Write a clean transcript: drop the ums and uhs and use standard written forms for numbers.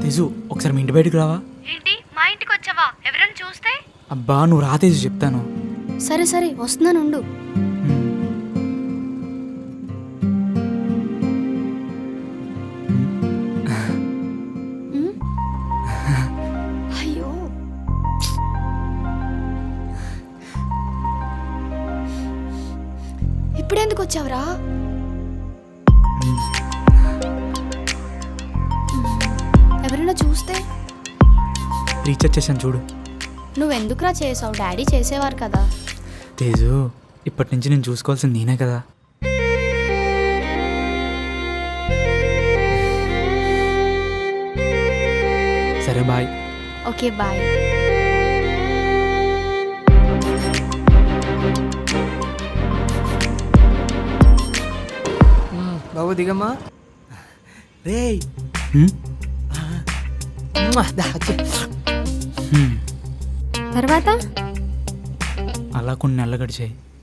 తేజు ఒకసారి మీ ఇంటి బయటకు రావా? ఏంటి మా ఇంటికి వచ్చావా? ఎవరైనా చూస్తే? అబ్బా నువ్వు రా తేజు, చెప్తాను. సరే సరే వస్తున్నాను ఉండు. అయ్యో ఇప్పుడెందుకు వచ్చావురా? ఎవరైనా చూస్తే? రీఛార్జ్ చేశాను చూడు. నువ్వెందుకురా చేసావు? డాడీ చేసేవారు కదా. తేజు ఇప్పటి నుంచి నేను చూసుకోవాల్సింది నేనే కదా. సరే బాయ్. Okay bye. బాబు దిగమ్మా. రే తర్వాత అలా కొన్ని నెలలు గడిచాయి.